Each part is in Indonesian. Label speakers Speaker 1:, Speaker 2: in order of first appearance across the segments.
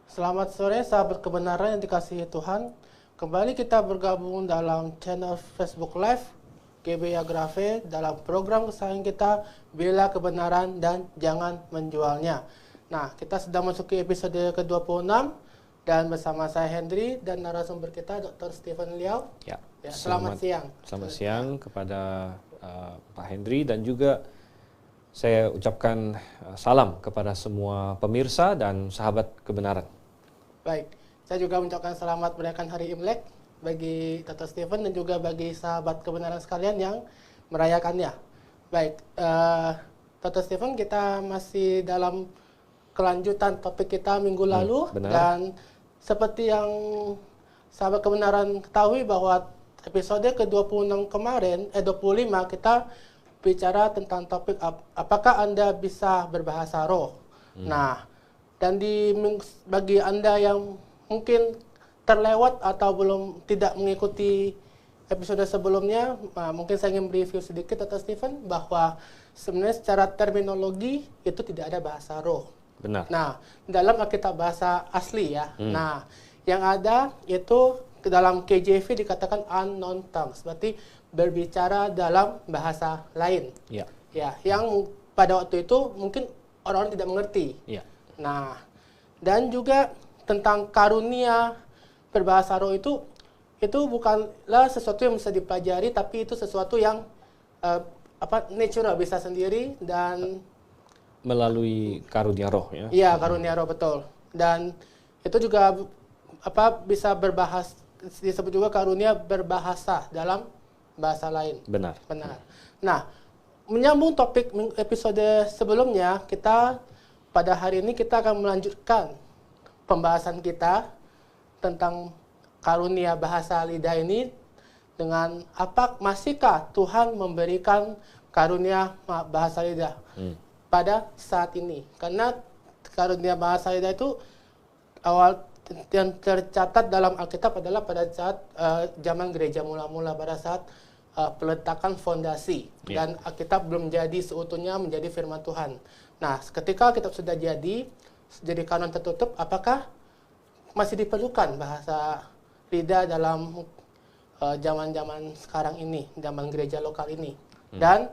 Speaker 1: Selamat sore sahabat kebenaran yang dikasihi Tuhan. Kembali kita bergabung dalam channel Facebook Live GB Agrave dalam program kesayangan kita Bela Kebenaran dan Jangan Menjualnya. Nah, kita sudah masuki episode ke-26 dan bersama saya Hendry dan narasumber kita Dr. Stephen Liao. Selamat siang.
Speaker 2: Selamat siang kepada Pak Hendry dan juga saya ucapkan salam kepada semua pemirsa dan sahabat kebenaran.
Speaker 1: Baik, saya juga mengucapkan selamat merayakan Hari Imlek bagi Dr. Stephen dan juga bagi sahabat kebenaran sekalian yang merayakannya. Baik, Dr. Stephen, kita masih dalam kelanjutan topik kita minggu lalu dan seperti yang sahabat kebenaran ketahui bahwa episode ke-26 kemarin, 25 kita bicara tentang topik apakah Anda bisa berbahasa roh. Nah, dan bagi Anda yang mungkin terlewat atau tidak mengikuti episode sebelumnya, mungkin saya ingin review sedikit Dr. Stephen bahwa sebenarnya secara terminologi itu tidak ada bahasa roh.
Speaker 2: Benar.
Speaker 1: Nah, dalam Alkitab bahasa asli ya. Nah, yang ada itu dalam KJV dikatakan unknown tongues, berarti berbicara dalam bahasa lain.
Speaker 2: Ya.
Speaker 1: Ya, yang pada waktu itu mungkin orang-orang tidak mengerti.
Speaker 2: Ya.
Speaker 1: Nah, dan juga tentang karunia berbahasa roh itu bukanlah sesuatu yang bisa dipelajari, tapi itu sesuatu yang natural, bisa sendiri dan
Speaker 2: melalui karunia roh ya.
Speaker 1: Iya, karunia roh, betul. Dan itu juga bisa berbahasa, disebut juga karunia berbahasa dalam bahasa lain.
Speaker 2: Benar.
Speaker 1: Nah, menyambung topik episode sebelumnya, pada hari ini kita akan melanjutkan pembahasan kita tentang karunia bahasa lidah ini dengan masihkah Tuhan memberikan karunia bahasa lidah pada saat ini. Karena karunia bahasa lidah itu awal yang tercatat dalam Alkitab adalah pada saat zaman gereja mula-mula, pada saat peletakan fondasi dan Alkitab belum jadi seutuhnya menjadi firman Tuhan. Nah, ketika Alkitab sudah jadi kanon tertutup, apakah masih diperlukan bahasa lidah dalam zaman-zaman sekarang ini, zaman gereja lokal ini? Dan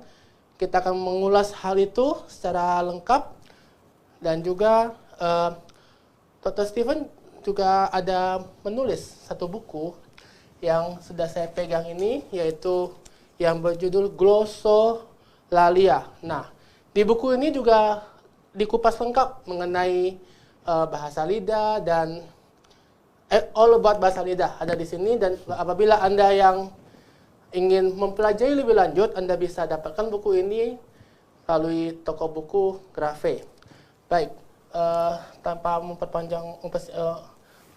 Speaker 1: kita akan mengulas hal itu secara lengkap dan juga Dr. Stephen juga ada menulis satu buku yang sudah saya pegang ini, yaitu yang berjudul Glossolalia. Nah, di buku ini juga dikupas lengkap mengenai bahasa lidah dan all about bahasa lidah ada di sini. Dan apabila Anda yang ingin mempelajari lebih lanjut, Anda bisa dapatkan buku ini melalui toko buku Grave. Baik, tanpa memperpanjang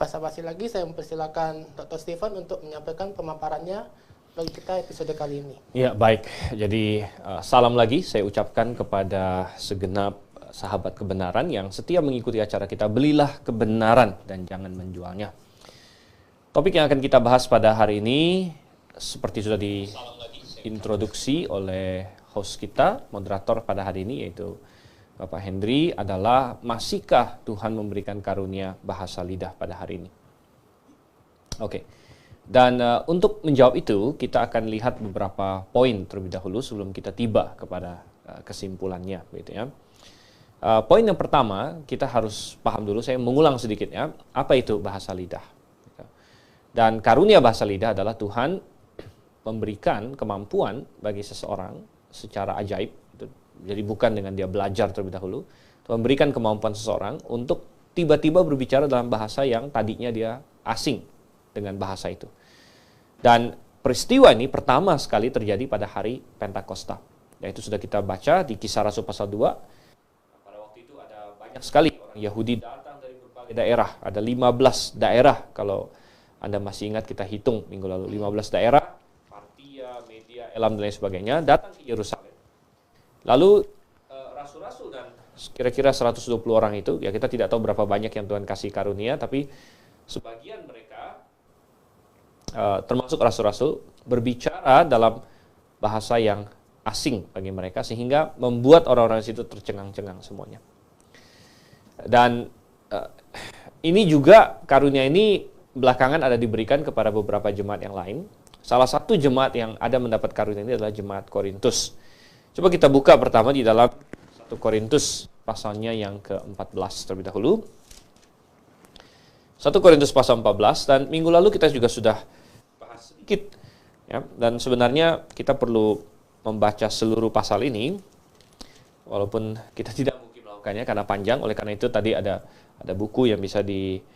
Speaker 1: basa-basi lagi, saya mempersilakan Dr. Stephen untuk menyampaikan pemaparannya bagi kita episode kali ini.
Speaker 2: Ya, baik. Jadi salam lagi saya ucapkan kepada segenap sahabat kebenaran yang setia mengikuti acara kita Belilah Kebenaran dan Jangan Menjualnya. Topik yang akan kita bahas pada hari ini seperti sudah diintroduksi oleh host kita, moderator pada hari ini, yaitu Bapak Hendry, adalah masihkah Tuhan memberikan karunia bahasa lidah pada hari ini? Oke. Dan untuk menjawab itu, kita akan lihat beberapa poin terlebih dahulu sebelum kita tiba kepada kesimpulannya, gitu ya. Poin yang pertama, kita harus paham dulu, saya mengulang sedikit ya, apa itu bahasa lidah. Dan karunia bahasa lidah adalah Tuhan memberikan kemampuan bagi seseorang secara ajaib. Jadi bukan dengan dia belajar terlebih dahulu, Tuhan memberikan kemampuan seseorang untuk tiba-tiba berbicara dalam bahasa yang tadinya dia asing dengan bahasa itu. Dan peristiwa ini pertama sekali terjadi pada hari Pentakosta. Yaitu sudah kita baca di Kisah Rasul pasal 2. Pada waktu itu ada banyak sekali orang Yahudi datang dari berbagai daerah. Ada 15 daerah kalau Anda masih ingat kita hitung minggu lalu. 15 daerah, Partia, Media, Elam dan lain sebagainya datang ke Yerusalem. Lalu rasul-rasul dan kira-kira 120 orang itu, ya kita tidak tahu berapa banyak yang Tuhan kasih karunia, tapi sebagian mereka termasuk rasul-rasul berbicara dalam bahasa yang asing bagi mereka sehingga membuat orang-orang di situ tercengang-cengang semuanya. Dan ini juga karunia ini belakangan ada diberikan kepada beberapa jemaat yang lain. Salah satu jemaat yang ada mendapat karunia ini adalah jemaat Korintus. Coba kita buka pertama di dalam 1 Korintus pasalnya yang ke-14 terlebih dahulu. 1 Korintus pasal 14, dan minggu lalu kita juga sudah bahas sedikit. Ya, dan sebenarnya kita perlu membaca seluruh pasal ini, walaupun kita tidak mungkin melakukannya karena panjang. Oleh karena itu tadi ada buku yang bisa diselidiki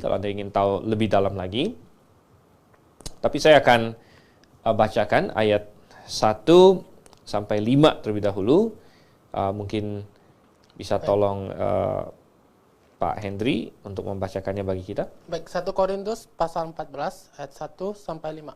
Speaker 2: kalau Anda ingin tahu lebih dalam lagi. Tapi saya akan bacakan ayat 1 sampai 5 terlebih dahulu. Mungkin bisa tolong Pak Hendri untuk membacakannya bagi kita.
Speaker 1: Baik, 1 Korintus pasal 14 ayat 1 sampai 5.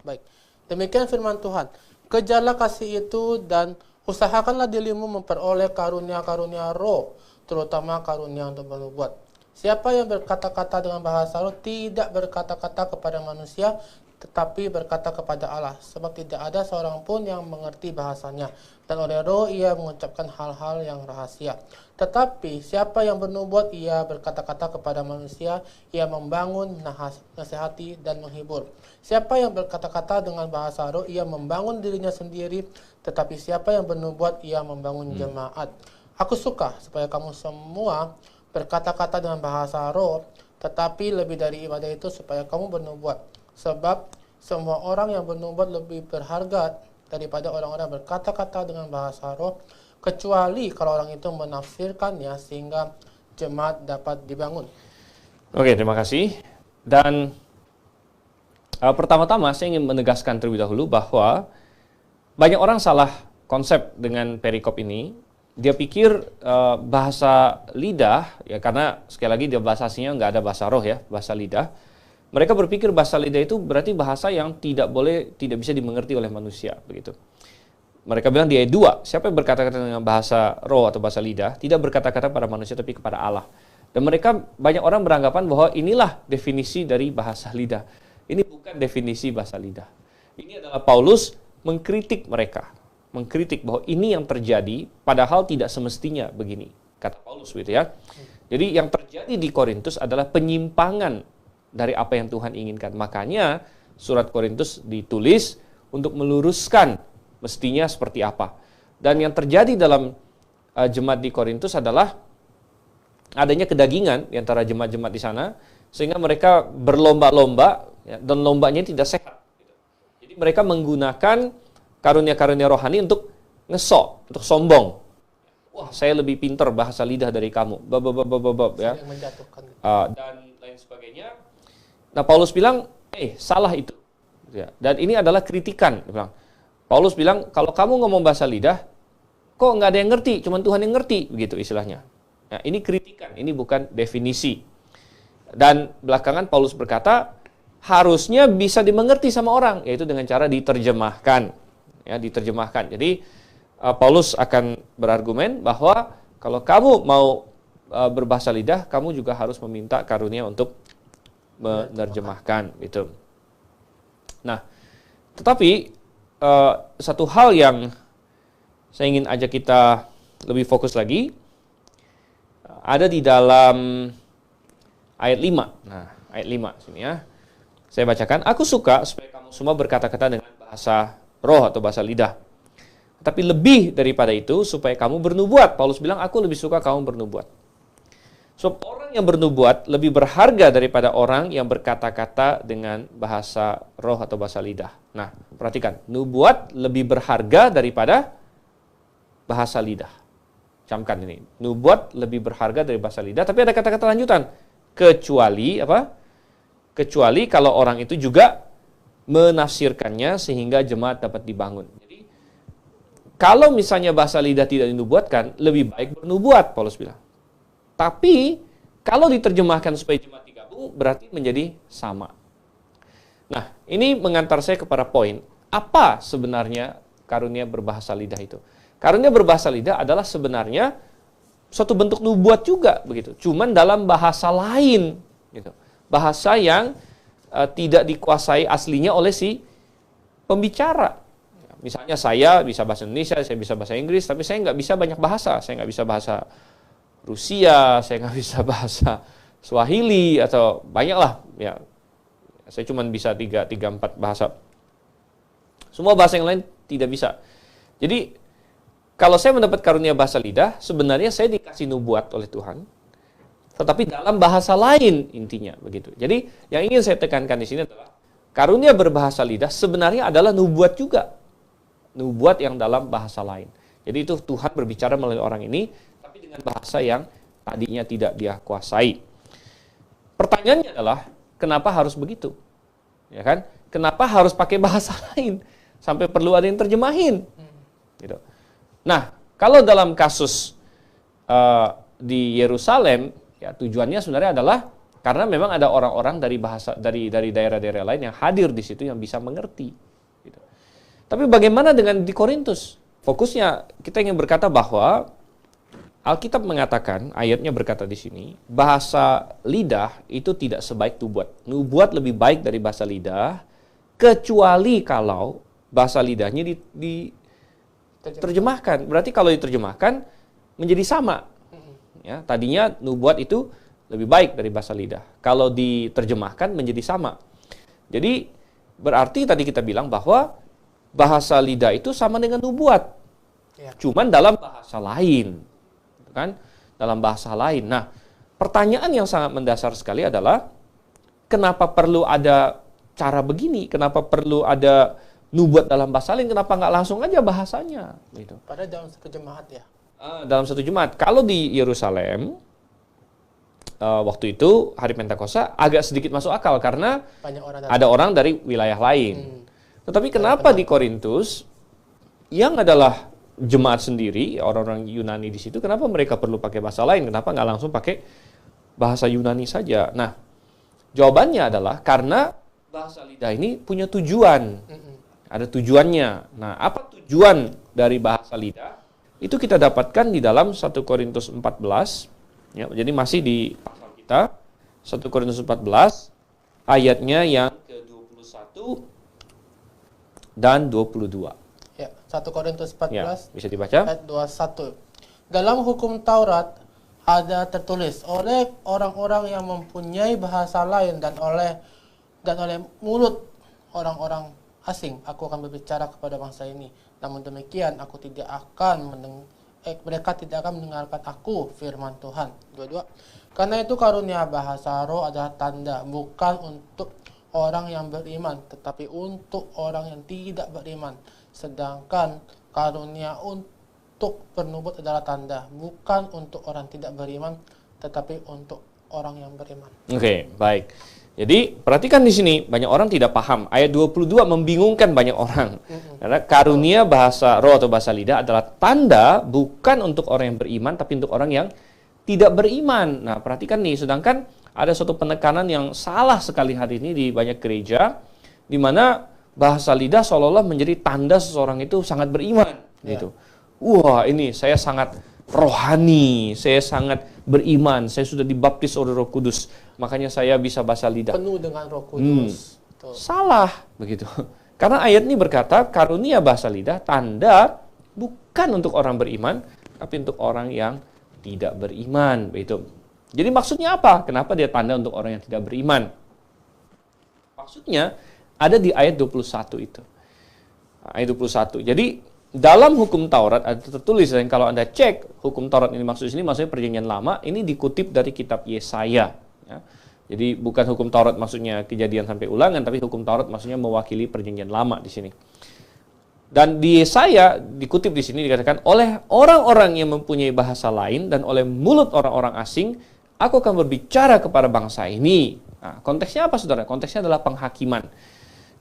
Speaker 1: Baik. Demikian firman Tuhan. Kejarlah kasih itu dan usahakanlah dirimu memperoleh karunia-karunia roh, terutama karunia untuk bernubuat. Siapa yang berkata-kata dengan bahasa roh tidak berkata-kata kepada manusia, tetapi berkata kepada Allah, sebab tidak ada seorang pun yang mengerti bahasanya, dan oleh roh ia mengucapkan hal-hal yang rahasia. Tetapi siapa yang bernubuat, ia berkata-kata kepada manusia, ia membangun, nasihati, dan menghibur. Siapa yang berkata-kata dengan bahasa roh, ia membangun dirinya sendiri, tetapi siapa yang bernubuat, ia membangun jemaat. Aku suka supaya kamu semua berkata-kata dengan bahasa roh, tetapi lebih dari ibadah itu supaya kamu bernubuat. Sebab semua orang yang bernubuat lebih berharga daripada orang-orang berkata-kata dengan bahasa roh, kecuali kalau orang itu menafsirkannya sehingga jemaat dapat dibangun.
Speaker 2: Oke, terima kasih. Dan pertama-tama saya ingin menegaskan terlebih dahulu bahwa banyak orang salah konsep dengan perikop ini. Dia pikir bahasa lidah, ya karena sekali lagi dia bahasa aslinya nggak ada bahasa roh ya, bahasa lidah. Mereka berpikir bahasa lidah itu berarti bahasa yang tidak bisa dimengerti oleh manusia, begitu. Mereka bilang di ayat 2, siapa yang berkata-kata dengan bahasa roh atau bahasa lidah, tidak berkata-kata pada manusia tapi kepada Allah. Dan banyak orang beranggapan bahwa inilah definisi dari bahasa lidah. Ini bukan definisi bahasa lidah. Ini adalah Paulus mengkritik mereka. Mengkritik bahwa ini yang terjadi, padahal tidak semestinya begini, kata Paulus, gitu ya. Jadi yang terjadi di Korintus adalah penyimpangan dari apa yang Tuhan inginkan. Makanya surat Korintus ditulis untuk meluruskan mestinya seperti apa. Dan yang terjadi dalam jemaat di Korintus adalah adanya kedagingan di antara jemaat-jemaat di sana, sehingga mereka berlomba-lomba, ya, dan lombanya tidak sehat. Jadi mereka menggunakan karunia-karunia rohani untuk ngesok, untuk sombong. Wah, saya lebih pintar bahasa lidah dari kamu. Ya. Dan lain sebagainya. Nah, Paulus bilang, salah itu. Ya. Dan ini adalah kritikan. Paulus bilang, kalau kamu ngomong bahasa lidah, kok nggak ada yang ngerti, cuma Tuhan yang ngerti, begitu istilahnya. Nah, ini kritikan, ini bukan definisi. Dan belakangan Paulus berkata, harusnya bisa dimengerti sama orang, yaitu dengan cara diterjemahkan. Ya, diterjemahkan. Jadi Paulus akan berargumen bahwa kalau kamu mau berbahasa lidah, kamu juga harus meminta karunia untuk menerjemahkan, gitu. Nah, tetapi satu hal yang saya ingin ajak kita lebih fokus lagi ada di dalam ayat 5. Nah, ayat 5 sini ya. Saya bacakan, aku suka supaya kamu semua berkata-kata dengan bahasa roh atau bahasa lidah. Tapi lebih daripada itu, supaya kamu bernubuat. Paulus bilang, aku lebih suka kamu bernubuat. So, orang yang bernubuat lebih berharga daripada orang yang berkata-kata dengan bahasa roh atau bahasa lidah. Nah, perhatikan, nubuat lebih berharga daripada bahasa lidah. Camkan ini, nubuat lebih berharga dari bahasa lidah, tapi ada kata-kata lanjutan. Kecuali, apa? Kecuali kalau orang itu juga menafsirkannya sehingga jemaat dapat dibangun. Jadi, kalau misalnya bahasa lidah tidak dinubuatkan, lebih baik bernubuat, Paulus bilang. Tapi, kalau diterjemahkan supaya jemaat digabung, berarti menjadi sama. Nah, ini mengantar saya kepada poin, apa sebenarnya karunia berbahasa lidah itu? Karunia berbahasa lidah adalah sebenarnya suatu bentuk nubuat juga, begitu. Cuman dalam bahasa lain, gitu. Bahasa yang tidak dikuasai aslinya oleh si pembicara. Misalnya saya bisa bahasa Indonesia, saya bisa bahasa Inggris, tapi saya nggak bisa banyak bahasa. Saya nggak bisa bahasa Rusia, saya nggak bisa bahasa Swahili, atau banyak lah. Ya, saya cuma bisa 3-4 bahasa. Semua bahasa yang lain tidak bisa. Jadi, kalau saya mendapat karunia bahasa lidah, sebenarnya saya dikasih nubuat oleh Tuhan, tetapi dalam bahasa lain intinya begitu. Jadi, yang ingin saya tekankan di sini adalah karunia berbahasa lidah sebenarnya adalah nubuat juga. Nubuat yang dalam bahasa lain. Jadi itu Tuhan berbicara melalui orang ini, tapi dengan bahasa yang tadinya tidak dia kuasai. Pertanyaannya adalah, kenapa harus begitu? Ya kan? Kenapa harus pakai bahasa lain? Sampai perlu ada yang terjemahin. Gitu. Nah, kalau dalam kasus di Yerusalem, ya tujuannya sebenarnya adalah karena memang ada orang-orang dari daerah-daerah lain yang hadir di situ yang bisa mengerti. Gitu. Tapi bagaimana dengan di Korintus? Fokusnya kita ingin berkata bahwa Alkitab mengatakan, ayatnya berkata di sini, bahasa lidah itu tidak sebaik nubuat. Nubuat lebih baik dari bahasa lidah, kecuali kalau bahasa lidahnya diterjemahkan. Berarti kalau diterjemahkan menjadi sama. Ya, tadinya nubuat itu lebih baik dari bahasa lidah. Kalau diterjemahkan menjadi sama. Jadi berarti tadi kita bilang bahwa bahasa lidah itu sama dengan nubuat. Ya. Cuman dalam bahasa lain. Kan? Dalam bahasa lain. Nah, pertanyaan yang sangat mendasar sekali adalah, kenapa perlu ada cara begini? Kenapa perlu ada nubuat dalam bahasa lain? Kenapa nggak langsung aja bahasanya? Gitu.
Speaker 1: Padahal dalam satu jemaat ya?
Speaker 2: Dalam satu jemaat. Kalau di Yerusalem, waktu itu hari Pentakosta agak sedikit masuk akal karena ada orang dari wilayah lain. Tetapi kenapa di Korintus yang adalah jemaat sendiri, orang-orang Yunani di situ, kenapa mereka perlu pakai bahasa lain? Kenapa nggak langsung pakai bahasa Yunani saja? Nah, jawabannya adalah karena bahasa lidah ini punya tujuan. Ada tujuannya. Nah, apa tujuan dari bahasa lidah? Itu kita dapatkan di dalam 1 Korintus 14. Ya, jadi masih di pasal kita, 1 Korintus 14, ayatnya yang ke-21 dan 22.
Speaker 1: Ya, 1 Korintus 14
Speaker 2: ya, bisa dibaca.
Speaker 1: Ayat 21. Dalam hukum Taurat ada tertulis, oleh orang-orang yang mempunyai bahasa lain dan oleh mulut orang-orang asing aku akan berbicara kepada bangsa ini. Namun demikian mereka tidak akan mendengarkan aku, firman Tuhan. 22. Karena itu karunia bahasa roh adalah tanda, bukan untuk orang yang beriman, tetapi untuk orang yang tidak beriman. Sedangkan karunia untuk bernubuat adalah tanda, bukan untuk orang tidak beriman, tetapi untuk orang yang beriman.
Speaker 2: Oke, baik. Jadi perhatikan di sini, banyak orang tidak paham. Ayat 22 membingungkan banyak orang. Karena karunia bahasa roh atau bahasa lidah adalah tanda, bukan untuk orang yang beriman, tapi untuk orang yang tidak beriman. Nah, perhatikan nih, sedangkan ada suatu penekanan yang salah sekali hari ini di banyak gereja, di mana bahasa lidah seolah-olah menjadi tanda seseorang itu sangat beriman. Gitu. Wah, ini saya sangat rohani, saya sangat beriman, saya sudah dibaptis oleh Roh Kudus, makanya saya bisa bahasa lidah.
Speaker 1: Penuh dengan Roh Kudus.
Speaker 2: Salah, begitu. Karena ayat ini berkata, karunia bahasa lidah, tanda bukan untuk orang beriman, tapi untuk orang yang tidak beriman. Begitu. Jadi maksudnya apa? Kenapa dia tanda untuk orang yang tidak beriman? Maksudnya ada di ayat 21 itu. Ayat 21. Jadi dalam hukum Taurat ada tertulis, dan kalau Anda cek hukum Taurat ini maksudnya perjanjian lama, ini dikutip dari kitab Yesaya. Ya. Jadi bukan hukum Taurat maksudnya Kejadian sampai Ulangan, tapi hukum Taurat maksudnya mewakili perjanjian lama di sini. Dan di Yesaya dikutip di sini dikatakan, oleh orang-orang yang mempunyai bahasa lain dan oleh mulut orang-orang asing, aku akan berbicara kepada bangsa ini. Nah, konteksnya apa, saudara? Konteksnya adalah penghakiman.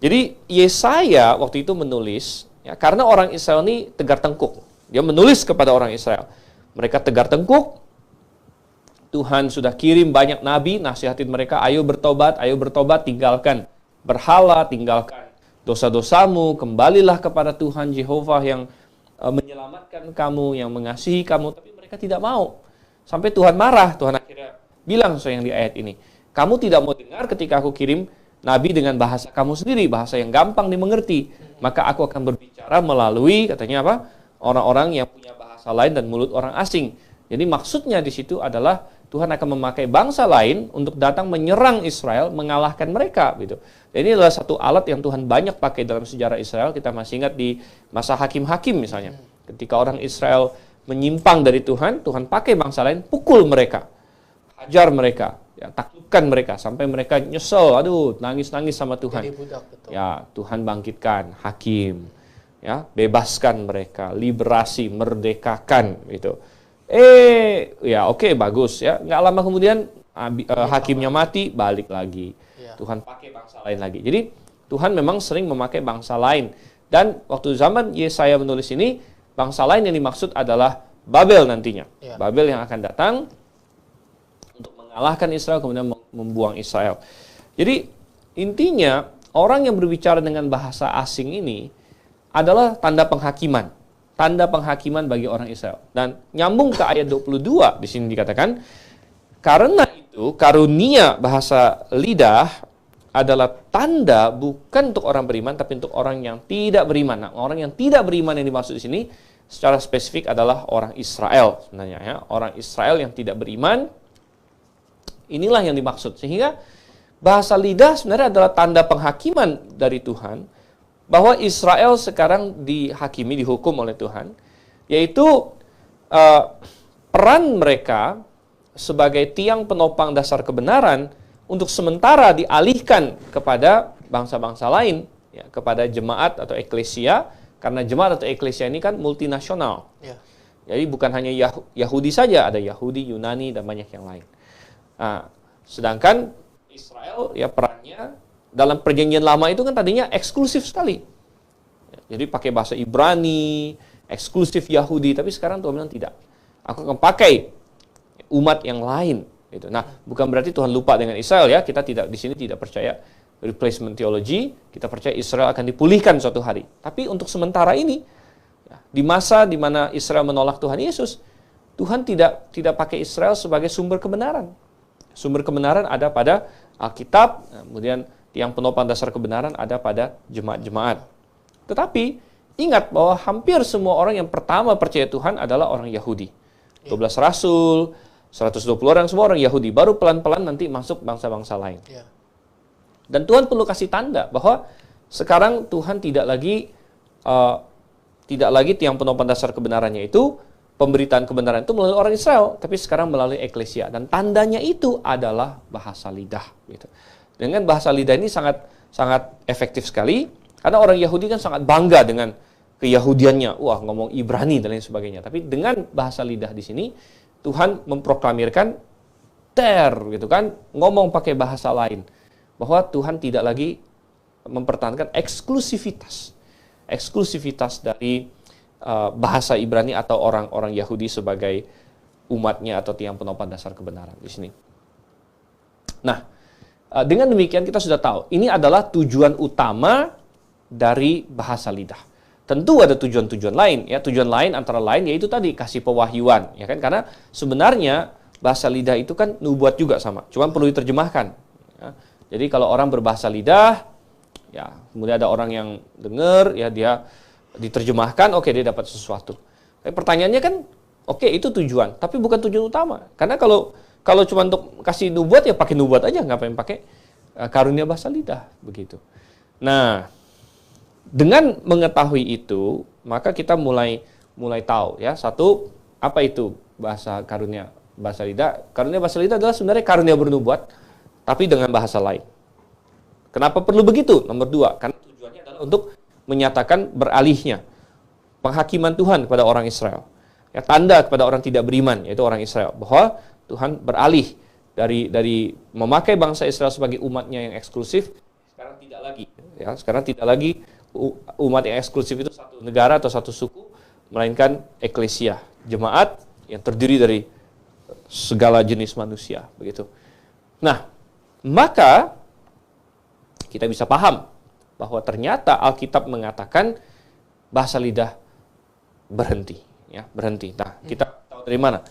Speaker 2: Jadi Yesaya waktu itu menulis, ya, karena orang Israel ini tegar tengkuk. Dia menulis kepada orang Israel. Mereka tegar tengkuk. Tuhan sudah kirim banyak nabi, nasihatin mereka, ayo bertobat, tinggalkan berhala, tinggalkan dosa-dosamu, kembalilah kepada Tuhan Jehovah yang menyelamatkan kamu, yang mengasihi kamu. Tapi mereka tidak mau. Sampai Tuhan marah. Tuhan akhirnya bilang yang di ayat ini, kamu tidak mau dengar ketika aku kirim nabi dengan bahasa kamu sendiri, bahasa yang gampang dimengerti. Maka aku akan berbicara melalui, katanya apa? Orang-orang yang punya bahasa lain dan mulut orang asing. Jadi maksudnya di situ adalah Tuhan akan memakai bangsa lain untuk datang menyerang Israel, mengalahkan mereka gitu. Dan ini adalah satu alat yang Tuhan banyak pakai dalam sejarah Israel. Kita masih ingat di masa hakim-hakim misalnya. Ketika orang Israel menyimpang dari Tuhan, Tuhan pakai bangsa lain, pukul mereka, hajar mereka, ya, taklukkan mereka sampai mereka nyesel, aduh, nangis-nangis sama Tuhan.
Speaker 1: Jadi budak, betul.
Speaker 2: Ya, Tuhan bangkitkan hakim, ya, bebaskan mereka, liberasi, merdekakan gitu. Ya oke, bagus ya. Nggak lama kemudian hakimnya mati, balik lagi.
Speaker 1: Ya.
Speaker 2: Tuhan pakai bangsa lain lagi. Jadi Tuhan memang sering memakai bangsa lain. Dan waktu zaman Yesaya menulis ini, bangsa lain yang dimaksud adalah Babel nantinya.
Speaker 1: Ya.
Speaker 2: Babel yang akan datang untuk mengalahkan Israel, kemudian membuang Israel. Jadi intinya orang yang berbicara dengan bahasa asing ini adalah tanda penghakiman. Tanda penghakiman bagi orang Israel. Dan nyambung ke ayat 22 di sini dikatakan, karena itu karunia bahasa lidah adalah tanda bukan untuk orang beriman, tapi untuk orang yang tidak beriman. Nah, orang yang tidak beriman yang dimaksud di sini secara spesifik adalah orang Israel sebenarnya ya. Orang Israel yang tidak beriman, inilah yang dimaksud. Sehingga bahasa lidah sebenarnya adalah tanda penghakiman dari Tuhan bahwa Israel sekarang dihakimi, dihukum oleh Tuhan, yaitu peran mereka sebagai tiang penopang dasar kebenaran untuk sementara dialihkan kepada bangsa-bangsa lain, ya, kepada jemaat atau eklesia, karena jemaat atau eklesia ini kan multinasional.
Speaker 1: Ya.
Speaker 2: Jadi bukan hanya Yahudi saja, ada Yahudi, Yunani, dan banyak yang lain. Nah, sedangkan Israel, ya perannya dalam perjanjian lama itu kan tadinya eksklusif sekali. Jadi pakai bahasa Ibrani, eksklusif Yahudi, tapi sekarang Tuhan bilang tidak. Aku akan pakai umat yang lain. Gitu. Nah, bukan berarti Tuhan lupa dengan Israel ya. Kita tidak di sini tidak percaya replacement theology. Kita percaya Israel akan dipulihkan suatu hari. Tapi untuk sementara ini, ya, di masa di mana Israel menolak Tuhan Yesus, Tuhan tidak pakai Israel sebagai sumber kebenaran. Sumber kebenaran ada pada Alkitab, kemudian tiang penopang dasar kebenaran ada pada jemaat-jemaat. Tetapi ingat bahwa hampir semua orang yang pertama percaya Tuhan adalah orang Yahudi. 12 rasul, 120 orang, semua orang Yahudi. Baru pelan-pelan nanti masuk bangsa-bangsa lain. Dan Tuhan perlu kasih tanda bahwa sekarang Tuhan tidak lagi tiang penopang dasar kebenarannya itu, pemberitaan kebenaran itu melalui orang Israel, tapi sekarang melalui eklesia. Dan tandanya itu adalah bahasa lidah. Gitu. Dengan bahasa lidah ini sangat efektif sekali. Karena orang Yahudi kan sangat bangga dengan keyahudiannya. Wah, ngomong Ibrani dan lain sebagainya. Tapi dengan bahasa lidah di sini, Tuhan memproklamirkan gitu kan, ngomong pakai bahasa lain. Bahwa Tuhan tidak lagi mempertahankan eksklusivitas dari bahasa Ibrani atau orang-orang Yahudi sebagai umatnya atau tiang penopang dasar kebenaran di sini. Nah, dengan demikian kita sudah tahu, ini adalah tujuan utama dari bahasa lidah. Tentu ada tujuan-tujuan lain, ya. Tujuan lain antara lain yaitu tadi kasih pewahyuan, ya kan? Karena sebenarnya bahasa lidah itu kan nubuat juga sama, cuma perlu diterjemahkan. Ya. Jadi kalau orang berbahasa lidah, ya kemudian ada orang yang dengar, ya dia diterjemahkan, oke, dia dapat sesuatu. Pertanyaannya kan, oke, itu tujuan, tapi bukan tujuan utama. Karena kalau cuma untuk kasih nubuat, ya pakai nubuat aja, ngapain pakai karunia bahasa lidah begitu. Nah, dengan mengetahui itu, maka kita mulai tahu ya, satu, apa itu karunia bahasa lidah? Karunia bahasa lidah adalah sebenarnya karunia bernubuat, tapi dengan bahasa lain. Kenapa perlu begitu? Nomor 2, karena tujuannya adalah untuk menyatakan beralihnya penghakiman Tuhan kepada orang Israel. Ya, tanda kepada orang tidak beriman, yaitu orang Israel, bahwa Tuhan beralih dari memakai bangsa Israel sebagai umatnya yang eksklusif, sekarang tidak lagi. Ya, sekarang tidak lagi umat yang eksklusif itu satu negara atau satu suku, melainkan eklesia, jemaat yang terdiri dari segala jenis manusia, begitu. Nah, maka kita bisa paham bahwa ternyata Alkitab mengatakan bahasa lidah berhenti, ya, berhenti. Nah, kita tahu dari mana?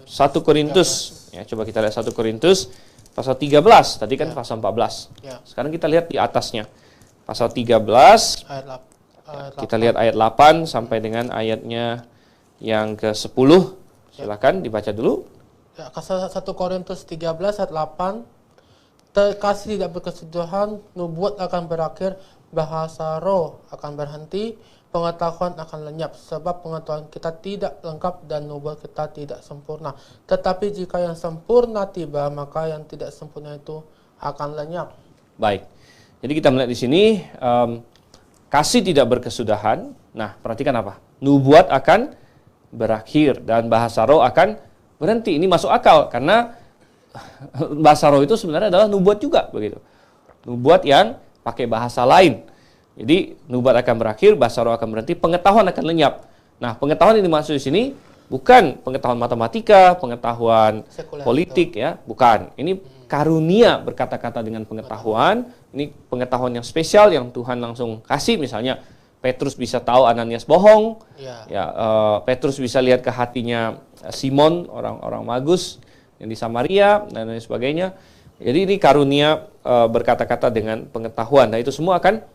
Speaker 2: 1 Korintus, ya, coba kita lihat 1 Korintus pasal 13, tadi kan pasal 14. Sekarang kita lihat di atasnya. Pasal 13, kita lihat ayat 8 sampai dengan ayatnya yang ke-10. 1 Silakan dibaca dulu.
Speaker 1: Ya, 1 Korintus 13 ayat 8. Terkasih tidak berkesudahan, nubuat akan berakhir, bahasa roh akan berhenti, pengetahuan akan lenyap, sebab pengetahuan kita tidak lengkap dan nubuat kita tidak sempurna. Tetapi jika yang sempurna tiba, maka yang tidak sempurna itu akan lenyap.
Speaker 2: Baik. Jadi kita melihat di sini kasih tidak berkesudahan. Nah, perhatikan apa? Nubuat akan berakhir dan bahasa roh akan berhenti. Ini masuk akal karena bahasa roh itu sebenarnya adalah nubuat juga begitu. Nubuat yang pakai bahasa lain. Jadi nubuat akan berakhir, bahasa roh akan berhenti, pengetahuan akan lenyap. Nah, pengetahuan ini dimaksud di sini bukan pengetahuan matematika, pengetahuan sekuler, politik itu. Ya, bukan. Ini karunia berkata-kata dengan pengetahuan. Ini pengetahuan yang spesial yang Tuhan langsung kasih. Misalnya Petrus bisa tahu Ananias bohong. Petrus bisa lihat ke hatinya Simon, orang magus yang di Samaria dan lain sebagainya. Jadi ini karunia berkata-kata dengan pengetahuan. Nah, itu semua akan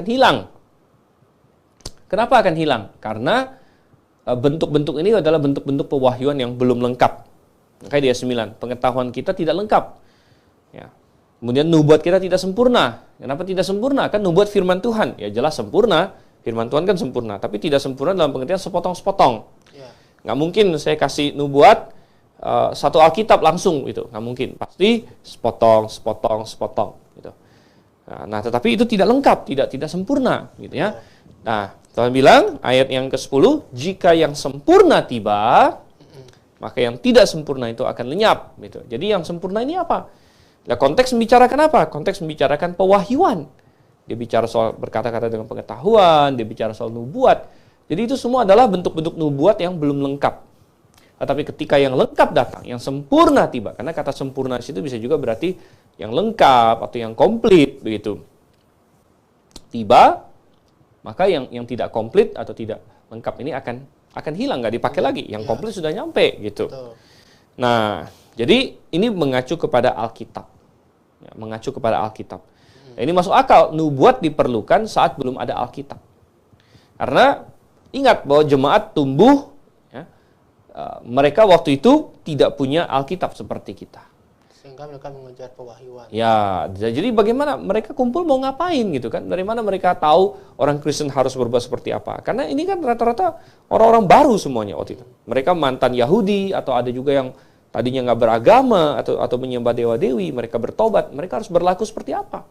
Speaker 2: hilang. Kenapa akan hilang? Karena bentuk-bentuk ini adalah bentuk-bentuk pewahyuan yang belum lengkap. Makanya dia 9, pengetahuan kita tidak lengkap. Ya. Kemudian nubuat kita tidak sempurna. Kenapa tidak sempurna? Kan nubuat firman Tuhan. Ya jelas sempurna, firman Tuhan kan sempurna. Tapi tidak sempurna dalam pengertian sepotong-sepotong. Nggak mungkin saya kasih nubuat satu Alkitab langsung gitu, nggak mungkin. Pasti sepotong gitu. Nah, tetapi itu tidak lengkap, tidak sempurna gitu ya. Nah, Tuhan bilang ayat yang ke-10, jika yang sempurna tiba, maka yang tidak sempurna itu akan lenyap gitu. Jadi yang sempurna ini apa? Nah, konteks membicarakan apa? Konteks membicarakan pewahyuan. Dia bicara soal berkata-kata dengan pengetahuan, dia bicara soal nubuat. Jadi itu semua adalah bentuk-bentuk nubuat yang belum lengkap. Tetapi ketika yang lengkap datang, yang sempurna tiba, karena kata sempurna di situ bisa juga berarti yang lengkap atau yang komplit begitu. Tiba, maka yang tidak komplit atau tidak lengkap ini akan hilang, nggak dipakai lagi. Yang komplit sudah nyampe gitu. Nah, jadi ini mengacu kepada Alkitab. Ya, mengacu kepada Alkitab. Nah, ini masuk akal, nubuat diperlukan saat belum ada Alkitab. Karena ingat bahwa jemaat tumbuh, mereka waktu itu tidak punya Alkitab seperti kita.
Speaker 1: Sehingga mereka mengejar pewahyuan.
Speaker 2: Ya, jadi bagaimana mereka kumpul mau ngapain gitu kan? Dari mana mereka tahu orang Kristen harus berbuat seperti apa? Karena ini kan rata-rata orang-orang baru semuanya waktu itu. Mereka mantan Yahudi atau ada juga yang tadinya nggak beragama atau menyembah dewa-dewi, mereka bertobat, mereka harus berlaku seperti apa?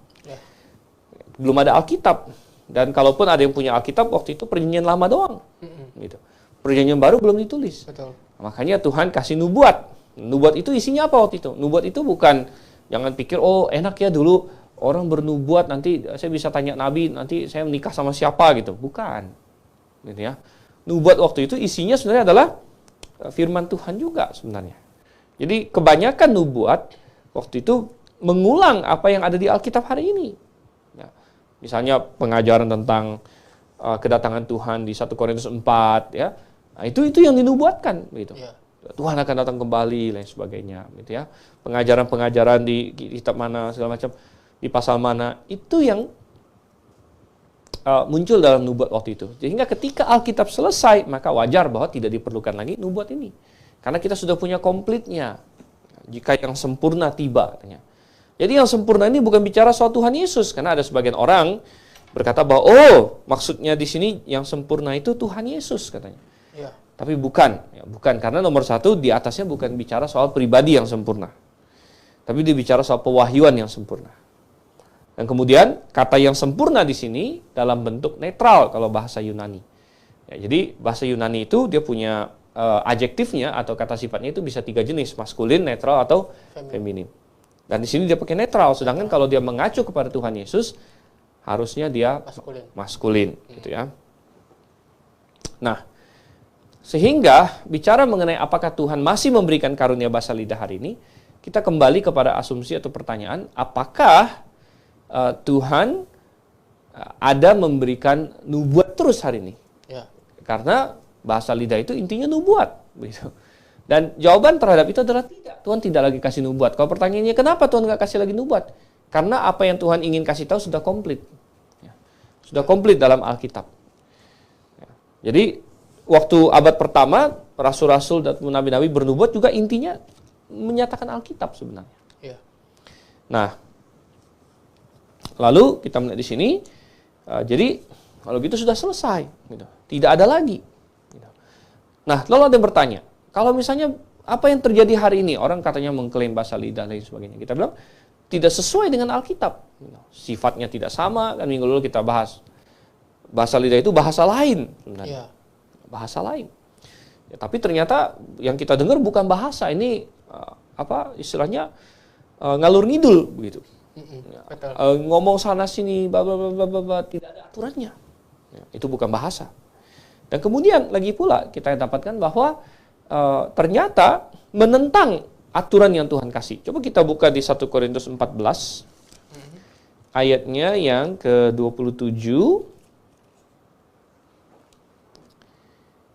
Speaker 2: Belum ada Alkitab. Dan kalaupun ada yang punya Alkitab waktu itu perjanjian lama doang. Gitu. Perjanjian baru belum ditulis.
Speaker 1: Betul.
Speaker 2: Makanya Tuhan kasih nubuat. Nubuat itu isinya apa waktu itu? Nubuat itu bukan, jangan pikir, oh enak ya dulu orang bernubuat, nanti saya bisa tanya Nabi, nanti saya menikah sama siapa gitu. Bukan. Gitu ya. Nubuat waktu itu isinya sebenarnya adalah firman Tuhan juga sebenarnya. Jadi kebanyakan nubuat waktu itu mengulang apa yang ada di Alkitab hari ini. Ya. Misalnya pengajaran tentang kedatangan Tuhan di 1 Korintus 4 ya. Nah, itu yang dinubuatkan gitu. Tuhan akan datang kembali lain sebagainya gitu ya. Pengajaran-pengajaran di kitab mana segala macam, di pasal mana, itu yang muncul dalam nubuat waktu itu. Sehingga ketika Alkitab selesai, maka wajar bahwa tidak diperlukan lagi nubuat ini. Karena kita sudah punya komplitnya. Jika yang sempurna tiba katanya. Jadi yang sempurna ini bukan bicara soal Tuhan Yesus, karena ada sebagian orang berkata bahwa maksudnya di sini yang sempurna itu Tuhan Yesus katanya. Tapi bukan karena nomor satu di atasnya bukan bicara soal pribadi yang sempurna, tapi dia bicara soal pewahyuan yang sempurna. Dan kemudian kata yang sempurna di sini dalam bentuk netral kalau bahasa Yunani. Ya, jadi bahasa Yunani itu dia punya adjektifnya atau kata sifatnya itu bisa 3 jenis, maskulin, netral atau feminim. Dan di sini dia pakai netral, sedangkan kalau dia mengacu kepada Tuhan Yesus harusnya dia maskulin gitu ya. Nah, sehingga bicara mengenai apakah Tuhan masih memberikan karunia bahasa lidah hari ini, kita kembali kepada asumsi atau pertanyaan, apakah Tuhan ada memberikan nubuat terus hari ini? Karena bahasa lidah itu intinya nubuat, begitu. Dan jawaban terhadap itu adalah tidak. Tuhan tidak lagi kasih nubuat. Kalau pertanyaannya kenapa Tuhan nggak kasih lagi nubuat? Karena apa yang Tuhan ingin kasih tahu sudah komplit, sudah komplit dalam Alkitab. Jadi waktu abad pertama rasul-rasul dan nabi-nabi bernubuat juga intinya menyatakan Alkitab sebenarnya.
Speaker 1: Iya.
Speaker 2: Nah, lalu kita melihat di sini, jadi kalau gitu sudah selesai, gitu. Tidak ada lagi. Gitu. Nah, lalu ada yang bertanya, kalau misalnya apa yang terjadi hari ini, orang katanya mengklaim bahasa lidah dan lain sebagainya, kita bilang tidak sesuai dengan Alkitab, gitu. Sifatnya tidak sama. Kan minggu lalu kita bahas bahasa lidah itu bahasa lain, sebenarnya. Bahasa lain. Ya, tapi ternyata yang kita dengar bukan bahasa, ini istilahnya ngalur ngidul begitu. Ngomong sana sini, tidak ada aturannya. Ya, itu bukan bahasa. Dan kemudian lagi pula kita dapatkan bahwa ternyata menentang aturan yang Tuhan kasih. Coba kita buka di 1 Korintus 14 ayatnya yang ke-27.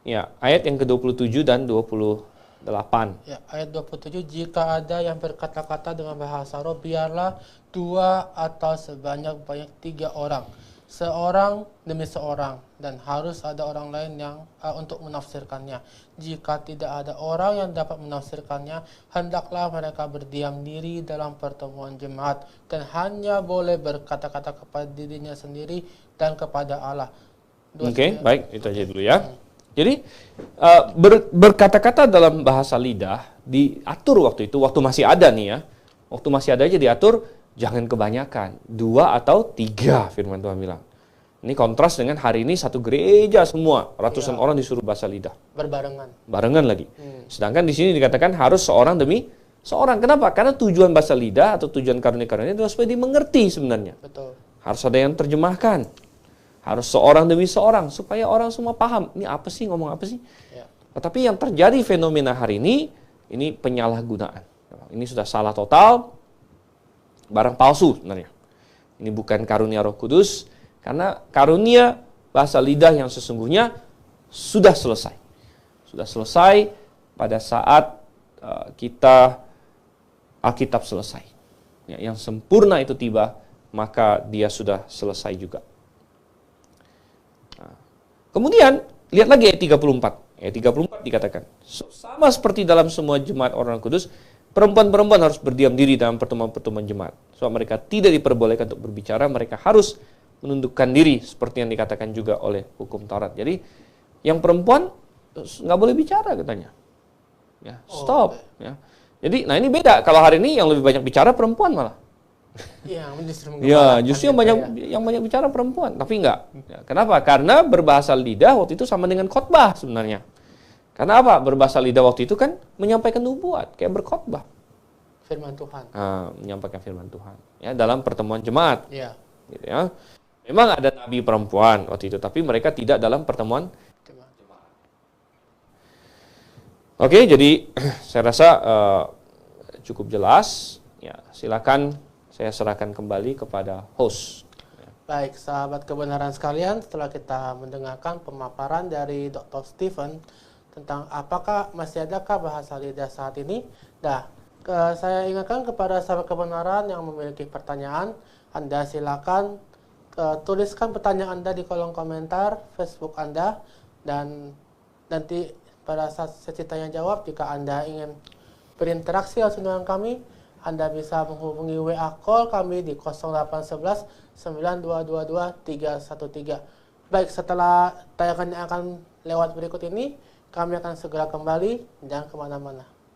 Speaker 2: Ya, ayat yang ke-27 dan 28.
Speaker 1: Ya, ayat 27, jika ada yang berkata-kata dengan bahasa roh, biarlah 2 atau sebanyak-banyak 3 orang, seorang demi seorang, dan harus ada orang lain yang untuk menafsirkannya. Jika tidak ada orang yang dapat menafsirkannya, hendaklah mereka berdiam diri dalam pertemuan jemaat dan hanya boleh berkata-kata kepada dirinya sendiri dan kepada Allah.
Speaker 2: Oke, baik, itu aja dulu ya. Jadi berkata-kata dalam bahasa lidah diatur waktu itu, waktu masih ada nih ya. Waktu masih ada aja diatur, jangan kebanyakan. 2 atau 3 firman Tuhan bilang. Ini kontras dengan hari ini satu gereja semua, ratusan orang disuruh bahasa lidah. Barengan lagi. Sedangkan di sini dikatakan harus seorang demi seorang. Kenapa? Karena tujuan bahasa lidah atau tujuan karunia-karunia itu supaya dimengerti sebenarnya.
Speaker 1: Betul.
Speaker 2: Harus ada yang terjemahkan. Harus seorang demi seorang, supaya orang semua paham. Ini apa sih, ngomong apa sih? Ya. Tetapi yang terjadi fenomena hari ini penyalahgunaan. Ini sudah salah total, barang palsu sebenarnya. Ini bukan karunia Roh Kudus, karena karunia bahasa lidah yang sesungguhnya sudah selesai. Sudah selesai pada saat kita Alkitab selesai. Ya, yang sempurna itu tiba, maka dia sudah selesai juga. Kemudian, lihat lagi ayat 34. Ayat 34 dikatakan, sama seperti dalam semua jemaat orang kudus, perempuan-perempuan harus berdiam diri dalam pertemuan-pertemuan jemaat. Sebab mereka tidak diperbolehkan untuk berbicara, mereka harus menundukkan diri, seperti yang dikatakan juga oleh hukum Taurat. Jadi, yang perempuan nggak boleh bicara katanya. Ya, stop. Ya. Jadi, nah ini beda. Kalau hari ini yang lebih banyak bicara perempuan malah. Justru yang banyak bicara perempuan, tapi enggak. Ya, kenapa? Karena berbahasa lidah waktu itu sama dengan khotbah sebenarnya. Karena apa? Berbahasa lidah waktu itu kan menyampaikan nubuat, kayak berkhotbah.
Speaker 1: Firman Tuhan.
Speaker 2: Menyampaikan firman Tuhan. Ya, dalam pertemuan jemaat.
Speaker 1: Iya.
Speaker 2: Gitu ya. Memang ada nabi perempuan waktu itu, tapi mereka tidak dalam pertemuan jemaat. Oke, jadi saya rasa cukup jelas. Ya, silakan. Saya serahkan kembali kepada host.
Speaker 1: Baik, sahabat kebenaran sekalian, setelah kita mendengarkan pemaparan dari Dr. Stephen tentang apakah masih adakah bahasa lidah saat ini, saya ingatkan kepada sahabat kebenaran yang memiliki pertanyaan, Anda silakan tuliskan pertanyaan Anda di kolom komentar Facebook Anda, dan nanti pada saat sesi tanya jawab, jika Anda ingin berinteraksi langsung dengan kami, Anda bisa menghubungi WA call kami di 0811 9222 313. Baik, setelah tayangan yang akan lewat berikut ini, kami akan segera kembali, jangan kemana-mana.